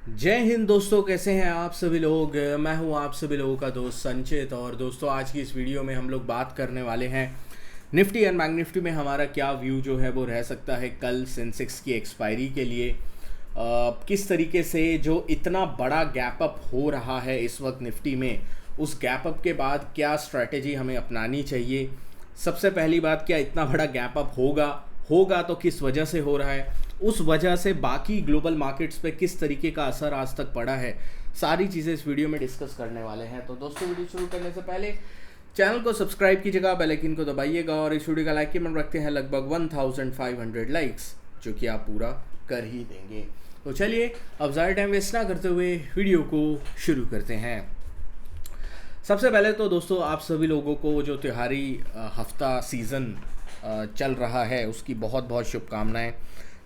जय हिंद दोस्तों, कैसे हैं आप सभी लोग। मैं हूं आप सभी लोगों का दोस्त संचित। और दोस्तों, आज की इस वीडियो में हम लोग बात करने वाले हैं निफ्टी एंड बैंक निफ्टी में हमारा क्या व्यू जो है वो रह सकता है कल सेंसेक्स की एक्सपायरी के लिए। किस तरीके से जो इतना बड़ा गैप अप हो रहा है इस वक्त निफ्टी में, उस गैप अप के बाद क्या स्ट्रैटेजी हमें अपनानी चाहिए। सबसे पहली बात, क्या इतना बड़ा गैप अप होगा होगा तो किस वजह से हो रहा है, उस वजह से बाकी ग्लोबल मार्केट्स पे किस तरीके का असर आज तक पड़ा है, सारी चीज़ें इस वीडियो में डिस्कस करने वाले हैं। तो दोस्तों, वीडियो शुरू करने से पहले चैनल को सब्सक्राइब कीजिएगा, बेल आइकन को दबाइएगा और इस वीडियो का लाइक की मन रखते हैं लगभग 1500 लाइक्स, जो कि आप पूरा कर ही देंगे। तो चलिए अब ज़्यादा टाइम वेस्ट ना करते हुए वीडियो को शुरू करते हैं। सबसे पहले तो दोस्तों, आप सभी लोगों को जो त्योहारी हफ्ता सीज़न चल रहा है उसकी बहुत बहुत शुभकामनाएं।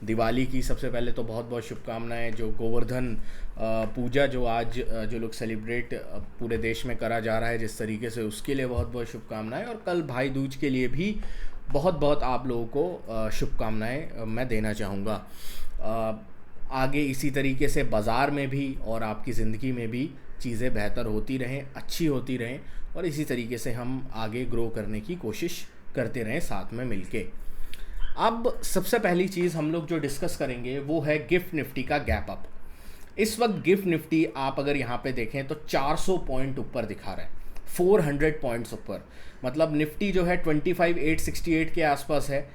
दिवाली की सबसे पहले तो बहुत बहुत शुभकामनाएं। जो गोवर्धन पूजा जो आज जो लोग सेलिब्रेट पूरे देश में करा जा रहा है जिस तरीके से, उसके लिए बहुत बहुत शुभकामनाएं। और कल भाई दूज के लिए भी बहुत बहुत आप लोगों को शुभकामनाएं मैं देना चाहूँगा। आगे इसी तरीके से बाज़ार में भी और आपकी ज़िंदगी में भी चीज़ें बेहतर होती रहें, अच्छी होती रहें, और इसी तरीके से हम आगे ग्रो करने की कोशिश करते रहें साथ में मिलके। अब सबसे पहली चीज़ हम लोग जो डिस्कस करेंगे वो है गिफ्ट निफ्टी का गैप अप। इस वक्त गिफ्ट निफ्टी आप अगर यहाँ पे देखें तो 400 पॉइंट ऊपर दिखा रहा है, 400 पॉइंट्स ऊपर। मतलब निफ्टी जो है 25,868 के आसपास है।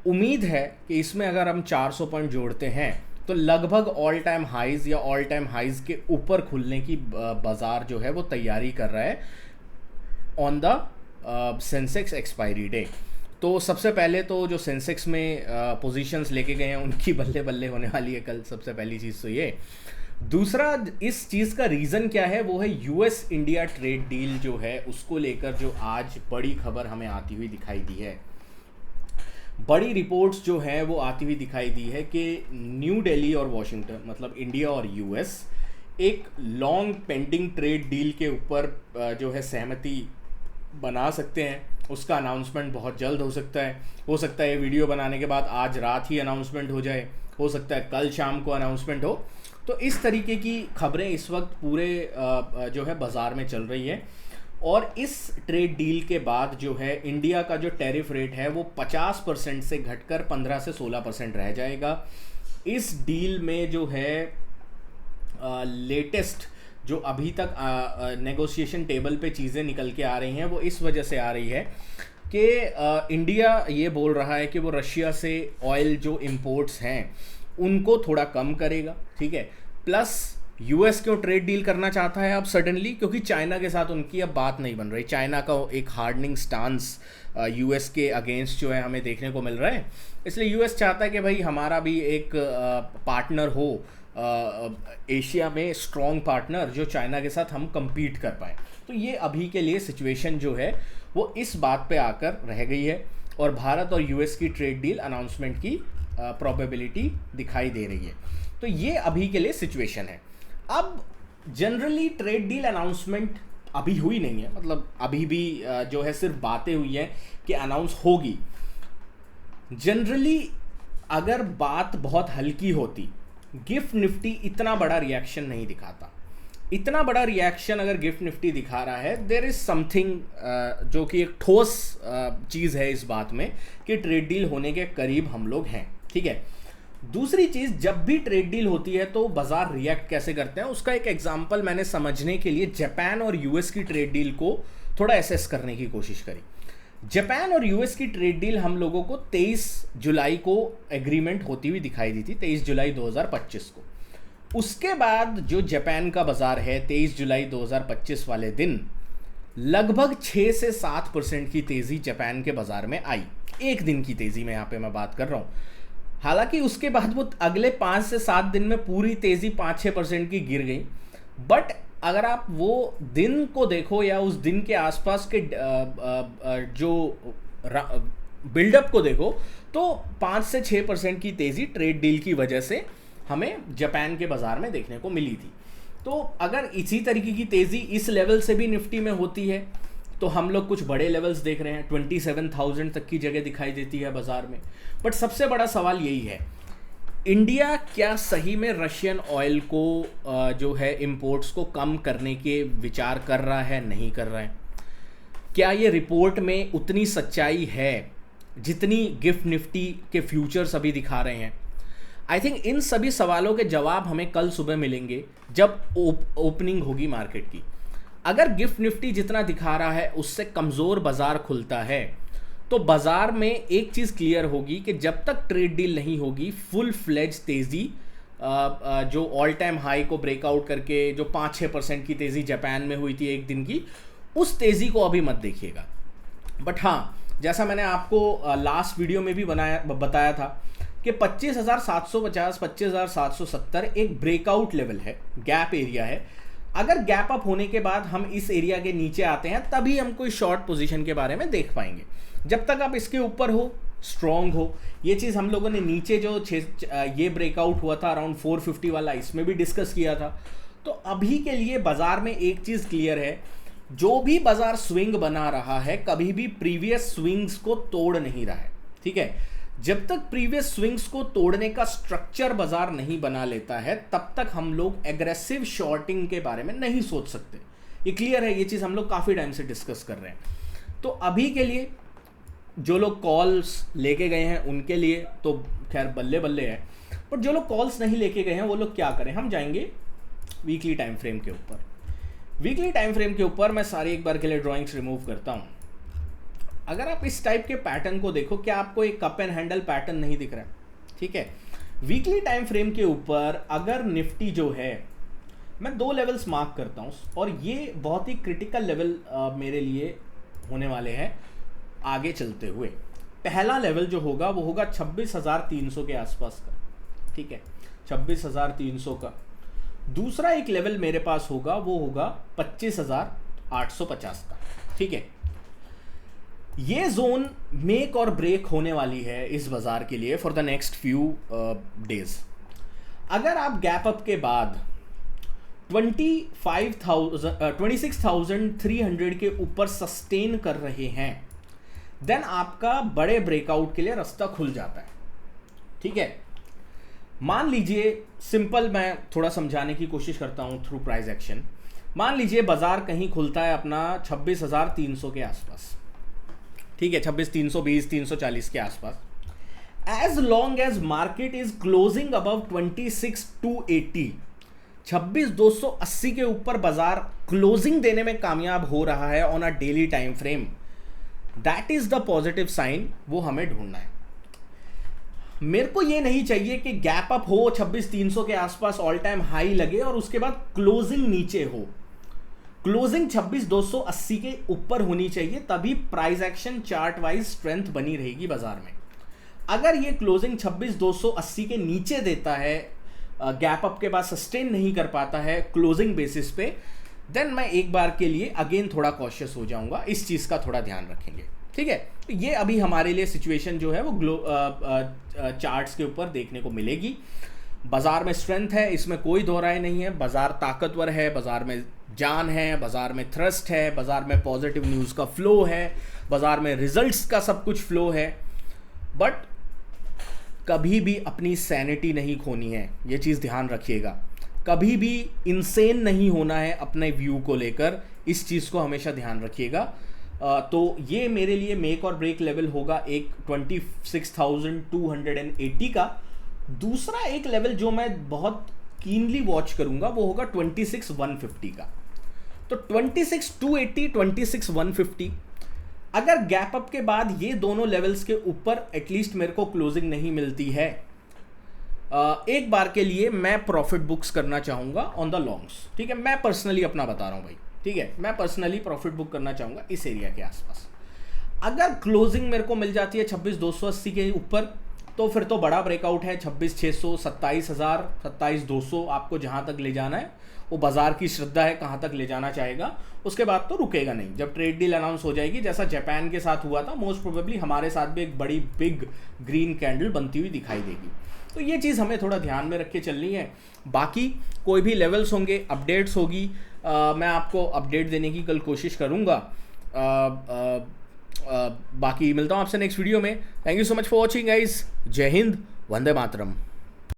उम्मीद है कि इसमें अगर हम 400 पॉइंट जोड़ते हैं तो लगभग ऑल टाइम हाइज या ऑल टाइम हाइज के ऊपर खुलने की बाज़ार जो है वो तैयारी कर रहा है on the Sensex expiry day. तो सबसे पहले तो जो सेंसेक्स में पोजीशंस लेके गए हैं उनकी बल्ले बल्ले होने वाली है कल, सबसे पहली चीज़ तो ये। दूसरा, इस चीज़ का रीज़न क्या है, वो है यूएस इंडिया ट्रेड डील जो है उसको लेकर जो आज बड़ी खबर हमें आती हुई दिखाई दी है। बड़ी रिपोर्ट्स जो है वो आती हुई दिखाई दी है कि न्यू दिल्ली और वॉशिंगटन, मतलब इंडिया और यूएस, एक लॉन्ग पेंडिंग ट्रेड डील के ऊपर जो है सहमति बना सकते हैं। उसका अनाउंसमेंट बहुत जल्द हो सकता है ये वीडियो बनाने के बाद आज रात ही अनाउंसमेंट हो जाए, हो सकता है कल शाम को अनाउंसमेंट हो। तो इस तरीके की खबरें इस वक्त पूरे जो है बाज़ार में चल रही है। और इस ट्रेड डील के बाद जो है इंडिया का जो टैरिफ रेट है वो 50% से घटकर 15 से 16% रह जाएगा। इस डील में जो है लेटेस्ट जो अभी तक नेगोशिएशन टेबल पे चीज़ें निकल के आ रही हैं वो इस वजह से आ रही है कि इंडिया ये बोल रहा है कि वो रशिया से ऑयल जो इंपोर्ट्स हैं उनको थोड़ा कम करेगा, ठीक है। प्लस यूएस क्यों ट्रेड डील करना चाहता है अब सडनली, क्योंकि चाइना के साथ उनकी अब बात नहीं बन रही। चाइना का एक हार्डनिंग स्टांस यूएस के अगेंस्ट जो है हमें देखने को मिल रहा है। इसलिए यूएस चाहता है कि भाई हमारा भी एक पार्टनर हो एशिया में, स्ट्रॉन्ग पार्टनर जो चाइना के साथ हम compete कर पाएँ। तो ये अभी के लिए सिचुएशन जो है वो इस बात पे आकर रह गई है और भारत और यूएस की ट्रेड डील अनाउंसमेंट की प्रोबेबिलिटी दिखाई दे रही है। तो ये अभी के लिए सिचुएशन है। अब जनरली ट्रेड डील अनाउंसमेंट अभी हुई नहीं है, मतलब अभी भी जो है सिर्फ बातें हुई हैं कि अनाउंस होगी। जनरली अगर बात बहुत हल्की होती, गिफ्ट निफ्टी इतना बड़ा रिएक्शन नहीं दिखाता। इतना बड़ा रिएक्शन अगर गिफ्ट निफ्टी दिखा रहा है, देयर इज समथिंग जो कि एक ठोस चीज़ है इस बात में कि ट्रेड डील होने के करीब हम लोग हैं, ठीक है। दूसरी चीज़, जब भी ट्रेड डील होती है तो बाजार रिएक्ट कैसे करते हैं उसका एक एग्जांपल मैंने समझने के लिए जापान और यूएस की ट्रेड डील को थोड़ा एसेस करने की कोशिश करी। जापान और यूएस की ट्रेड डील हम लोगों को 23 जुलाई को एग्रीमेंट होती हुई दिखाई दी थी, 23 जुलाई 2025 को। उसके बाद जो जापान का बाजार है 23 जुलाई 2025 वाले दिन लगभग 6 से 7% की तेज़ी जापान के बाजार में आई। एक दिन की तेज़ी में यहाँ पे मैं बात कर रहा हूँ। हालांकि उसके बाद वो अगले 5 से 7 दिन में पूरी तेज़ी 5-6% की गिर गई। बट अगर आप वो दिन को देखो या उस दिन के आसपास के जो बिल्डअप को देखो तो 5 से 6% की तेज़ी ट्रेड डील की वजह से हमें जापान के बाज़ार में देखने को मिली थी। तो अगर इसी तरीके की तेज़ी इस लेवल से भी निफ्टी में होती है तो हम लोग कुछ बड़े लेवल्स देख रहे हैं, 27,000 तक की जगह दिखाई देती है बाज़ार में। बट सबसे बड़ा सवाल यही है, इंडिया क्या सही में रशियन ऑयल को जो है इंपोर्ट्स को कम करने के विचार कर रहा है, नहीं कर रहा है? क्या ये रिपोर्ट में उतनी सच्चाई है जितनी गिफ्ट निफ्टी के फ्यूचर्स अभी दिखा रहे हैं? आई थिंक इन सभी सवालों के जवाब हमें कल सुबह मिलेंगे जब ओपनिंग होगी मार्केट की। अगर गिफ्ट निफ्टी जितना दिखा रहा है उससे कमज़ोर बाज़ार खुलता है तो बाज़ार में एक चीज़ क्लियर होगी कि जब तक ट्रेड डील नहीं होगी फुल फ्लेज तेज़ी जो ऑल टाइम हाई को ब्रेकआउट करके जो 5-6% की तेज़ी जापान में हुई थी एक दिन की, उस तेज़ी को अभी मत देखिएगा। बट हाँ, जैसा मैंने आपको लास्ट वीडियो में भी बताया था कि 25,750 25,770 एक ब्रेकआउट लेवल है, गैप एरिया है। अगर गैप अप होने के बाद हम इस एरिया के नीचे आते हैं तभी हम कोई शॉर्ट पोजीशन के बारे में देख पाएंगे। जब तक आप इसके ऊपर हो, स्ट्रॉन्ग हो, ये चीज़ हम लोगों ने नीचे जो ये ब्रेकआउट हुआ था अराउंड 450 वाला, इसमें भी डिस्कस किया था। तो अभी के लिए बाजार में एक चीज़ क्लियर है, जो भी बाजार स्विंग बना रहा है कभी भी प्रीवियस स्विंग्स को तोड़ नहीं रहा है। ठीक है, जब तक प्रीवियस स्विंग्स को तोड़ने का स्ट्रक्चर बाजार नहीं बना लेता है तब तक हम लोग एग्रेसिव शॉर्टिंग के बारे में नहीं सोच सकते। ये क्लियर है, ये चीज़ हम लोग काफ़ी टाइम से डिस्कस कर रहे हैं। तो अभी के लिए जो लोग कॉल्स लेके गए हैं उनके लिए तो खैर बल्ले बल्ले है, पर जो लोग कॉल्स नहीं लेके गए हैं वो लोग क्या करें? हम जाएंगे वीकली टाइम फ्रेम के ऊपर। वीकली टाइम फ्रेम के ऊपर मैं सारी एक बार के लिए ड्राइंग्स रिमूव करता हूँ। अगर आप इस टाइप के पैटर्न को देखो, क्या आपको एक कप एंड हैंडल पैटर्न नहीं दिख रहा है? ठीक है, वीकली टाइम फ्रेम के ऊपर अगर निफ्टी जो है, मैं 2 लेवल्स मार्क करता हूँ और ये बहुत ही क्रिटिकल लेवल मेरे लिए होने वाले हैं आगे चलते हुए। पहला लेवल जो होगा वो होगा 26,300 के आसपास का। ठीक है, 26,300 का। दूसरा एक लेवल मेरे पास होगा वो होगा 25,850 का। ठीक है, ये जोन मेक और ब्रेक होने वाली है इस बाजार के लिए for the next few days. अगर आप गैप अप के बाद 26,300 के ऊपर सस्टेन कर रहे हैं देन आपका बड़े ब्रेकआउट के लिए रास्ता खुल जाता है। ठीक है, मान लीजिए, सिंपल मैं थोड़ा समझाने की कोशिश करता हूं थ्रू प्राइस एक्शन। मान लीजिए बाजार कहीं खुलता है अपना 26,300 के आसपास। ठीक है, 26,320 340 के आसपास। As long as market is closing above 26,280, 26,280 के ऊपर बाजार क्लोजिंग देने में कामयाब हो रहा है on a daily time frame, that is the positive sign. वो हमें ढूंढना है। मेरे को ये नहीं चाहिए कि गैप अप हो 26,300 के आसपास, ऑल टाइम हाई लगे और उसके बाद क्लोजिंग नीचे हो। क्लोजिंग 26,280 के ऊपर होनी चाहिए, तभी price action chart wise strength बनी रहेगी बाजार में। अगर ये क्लोजिंग 26,280 के नीचे देता है, गैप अप के बाद सस्टेन नहीं कर पाता है क्लोजिंग बेसिस पे, देन मैं एक बार के लिए अगेन थोड़ा कॉशियस हो जाऊंगा। इस चीज़ का थोड़ा ध्यान रखेंगे। ठीक है, तो ये अभी हमारे लिए सिचुएशन जो है वो चार्ट्स के ऊपर देखने को मिलेगी। बाजार में स्ट्रेंथ है, इसमें कोई दो राय नहीं है। बाजार ताकतवर है, बाजार में जान है, बाजार में थ्रस्ट है, बाजार में पॉजिटिव न्यूज़ का फ्लो है, बाजार में रिजल्ट्स का सब कुछ फ्लो है। बट कभी भी अपनी सैनिटी नहीं खोनी है, ये चीज़ ध्यान रखिएगा। कभी भी इनसेन नहीं होना है अपने व्यू को लेकर, इस चीज़ को हमेशा ध्यान रखिएगा। तो ये मेरे लिए मेक और ब्रेक लेवल होगा एक 26,280 का। दूसरा एक लेवल जो मैं बहुत कीनली वॉच करूंगा वो होगा 26,150 का। तो 26,280 26,150, अगर गैप अप के बाद ये दोनों लेवल्स के ऊपर एटलीस्ट मेरे को क्लोजिंग नहीं मिलती है, एक बार के लिए मैं प्रॉफिट बुक्स करना चाहूंगा ऑन द लॉन्ग्स। ठीक है, मैं पर्सनली अपना बता रहा हूं भाई। ठीक है, मैं पर्सनली प्रॉफिट बुक करना चाहूंगा इस एरिया के आसपास। अगर क्लोजिंग मेरे को मिल जाती है 26,280 के ऊपर तो फिर तो बड़ा ब्रेकआउट है। 26,600 27,000 27,200 आपको जहां तक ले जाना है, वो बाजार की श्रद्धा है कहां तक ले जाना चाहेगा। उसके बाद तो रुकेगा नहीं। जब ट्रेड डील अनाउंस हो जाएगी, जैसा जापान के साथ हुआ था, मोस्ट प्रोबेबली हमारे साथ भी एक बड़ी बिग ग्रीन कैंडल बनती हुई दिखाई देगी। तो ये चीज़ हमें थोड़ा ध्यान में रख के चलनी है। बाकी कोई भी लेवल्स होंगे, अपडेट्स होगी, मैं आपको अपडेट देने की कल कोशिश करूँगा। बाकी मिलता हूँ आपसे नेक्स्ट वीडियो में। Thank you so much for watching guys. जय हिंद, वंदे मातरम।